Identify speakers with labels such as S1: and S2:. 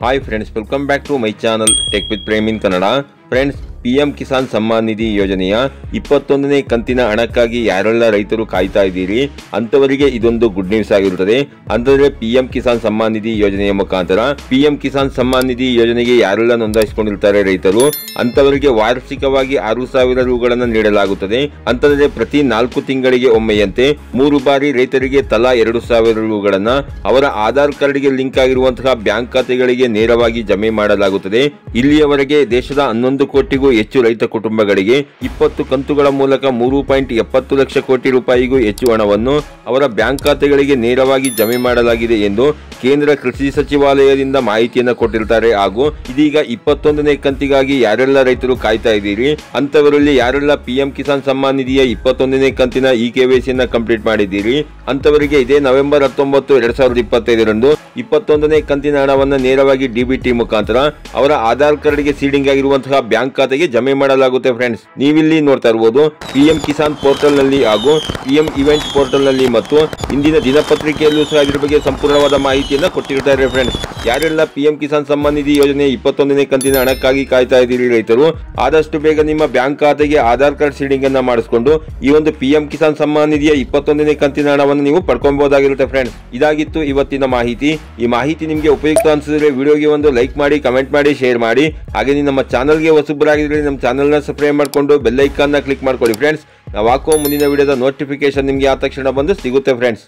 S1: Hi friends, welcome back to my channel tech with Prem in Kannada. Friends, PM Kisan Samman Nidhi ಯೋಜನೆಯ 21ನೇ ಕಂತಿನ ಹಣಕ್ಕಾಗಿ ಯಾರೆಲ್ಲ ರೈತರು ಕಾಯ್ತಾ ಇದ್ದೀರಿ ಅಂತವರಿಗೆ ಇದೊಂದು ಗುಡ್ ನ್ಯೂಸ್ ಆಗಿರುತ್ತದೆ. ಅಂತಂದ್ರೆ PM ಕಿಸಾನ್ ಸಮ್ಮಾನ್ ನಿಧಿ ಯೋಜನೆಯ ಮುಖಾಂತರ PM ಕಿಸಾನ್ ಸಮ್ಮಾನ್ ನಿಧಿ ಯೋಜನೆಗೆ ಯಾರೆಲ್ಲ ನೋಂದಾಯಿಸಿಕೊಂಡಿರ್ತಾರೆ ರೈತರು ಅಂತವರಿಗೆ ವಾರ್ಷಿಕವಾಗಿ 6,000 ರೂಗಳನ್ನು ನೀಡಲಾಗುತ್ತದೆ. ಅಂತಂದ್ರೆ ಪ್ರತಿ 4 ತಿಂಗಳಿಗೆ ಒಮ್ಮೆಯಂತೆ 3 ಬಾರಿ ರೈತರಿಗೆ ತಲಾ 2,000 ರೂಗಳನ್ನು ಅವರ ಆಧಾರ್ ಕಾರ್ಡ್ಗೆ ಲಿಂಕ್ ಆಗಿರುವಂತಹ ಬ್ಯಾಂಕ್ ಖಾತೆಗಳಿಗೆ ನೇರವಾಗಿ ಜಮೆ ಮಾಡಲಾಗುತ್ತದೆ. ಇಲ್ಲಿಯವರೆಗೆ ದೇಶದ 11 ಕೋಟಿಗೂ ಹೆಚ್ಚು ರೈತ ಕುಟುಂಬಗಳಿಗೆ 20 ಕಂತುಗಳ ಮೂಲಕ 3.70 ಲಕ್ಷ ಕೋಟಿ ರೂಪಾಯಿಗೂ ಹೆಚ್ಚು ಹಣವನ್ನು ಅವರ ಬ್ಯಾಂಕ್ ಖಾತೆಗಳಿಗೆ ನೇರವಾಗಿ ಜಮೆ ಮಾಡಲಾಗಿದೆ ಎಂದು ಕೇಂದ್ರ ಕೃಷಿ ಸಚಿವಾಲಯದಿಂದ ಮಾಹಿತಿಯನ್ನು ಕೊಟ್ಟಿರ್ತಾರೆ. ಹಾಗೂ ಇದೀಗ 21ನೇ ಕಂತಿಗಾಗಿ ಯಾರೆಲ್ಲ ರೈತರು ಕಾಯ್ತಾ ಇದ್ದೀರಿ ಅಂತವರಲ್ಲಿ ಯಾರೆಲ್ಲ PM ಕಿಸಾನ್ ಸಮ್ಮಾನ್ ನಿಧಿಯ 21ನೇ ಕಂತಿನ KYC ಕಂಪ್ಲೀಟ್ ಮಾಡಿದ್ದೀರಿ ಅಂತವರಿಗೆ ಇದೇ ನವೆಂಬರ್ 19, 2025ರಂದು 21ನೇ ಕಂತಿನ ಹಣವನ್ನು ನೇರವಾಗಿ DBT ಮುಖಾಂತರ ಅವರ ಆಧಾರ್ ಕಾರ್ಡ್ಗೆ ಸೀಡಿಂಗ್ ಆಗಿರುವಂತಹ ಬ್ಯಾಂಕ್ ಖಾತೆಗೆ ಜಮೆ ಮಾಡಲಾಗುತ್ತೆ. ಫ್ರೆಂಡ್ಸ್, ನೀವಿಲ್ಲಿ ನೋಡ್ತಾ ಇರಬಹುದು PM ಕಿಸಾನ್ ಪೋರ್ಟಲ್ ನಲ್ಲಿ ಹಾಗೂ PM ಇವೆಂಟ್ ಪೋರ್ಟಲ್ ನಲ್ಲಿ ಮತ್ತು ಇಂದಿನ ದಿನಪತ್ರಿಕೆಯಲ್ಲೂ ಸಹ ಇದರ ಬಗ್ಗೆ ಸಂಪೂರ್ಣವಾದ ಮಾಹಿತಿಯನ್ನು ಕೊಟ್ಟಿರ್ತಾರೆ. ಫ್ರೆಂಡ್ಸ್, ಯಾರೆಲ್ಲ PM ಕಿಸಾನ್ ಸಮ್ಮಾನ್ ನಿಧಿ ಯೋಜನೆ 21ನೇ ಕಂತಿನ ಹಣಕ್ಕಾಗಿ ಕಾಯ್ತಾ ಇದ್ದೀರಿ ರೈತರು, ಆದಷ್ಟು ಬೇಗ ನಿಮ್ಮ ಬ್ಯಾಂಕ್ ಖಾತೆಗೆ ಆಧಾರ್ ಕಾರ್ಡ್ ಸೀಡಿಂಗ್ ಅನ್ನ ಮಾಡಿಸಿಕೊಂಡು ಈ ಒಂದು PM ಕಿಸಾನ್ ಸಮ್ಮಾನ್ ನಿಧಿಯ 21ನೇ ಕಂತಿನ ಹಣವನ್ನು ನೀವು ಪಡ್ಕೊಬಹುದಾಗಿರುತ್ತೆ. ಫ್ರೆಂಡ್ಸ್, ಇದಾಗಿತ್ತು ಇವತ್ತಿನ ಮಾಹಿತಿ. ಈ ಮಾಹಿತಿ ನಿಮಗೆ ಉಪಯುಕ್ತ ಅನಿಸಿದ್ರೆ ವಿಡಿಯೋಗೆ ಒಂದು ಲೈಕ್ ಮಾಡಿ, ಕಮೆಂಟ್ ಮಾಡಿ, ಶೇರ್ ಮಾಡಿ. ಹಾಗೆ ನಮ್ಮ ಚಾನಲ್ಗೆ ಹೊಸಬರಾಗಿದ್ರೆ ನಮ್ಮ ಚಾನಲ್ನ ಸಬ್ಸ್ಕ್ರೈಬ್ ಮಾಡಿಕೊಂಡು ಬೆಲ್ ಐಕಾನ್ ಕ್ಲಿಕ್ ಮಾಡ್ಕೊಳ್ಳಿ. ಫ್ರೆಂಡ್ಸ್, ನಾವು ಹಾಕುವ ಮುಂದಿನ ವಿಡಿಯೋದ ನೋಟಿಫಿಕೇಶನ್ ನಿಮಗೆ ಆ ತಕ್ಷಣ ಬಂದು ಸಿಗುತ್ತೆ. ಫ್ರೆಂಡ್ಸ್.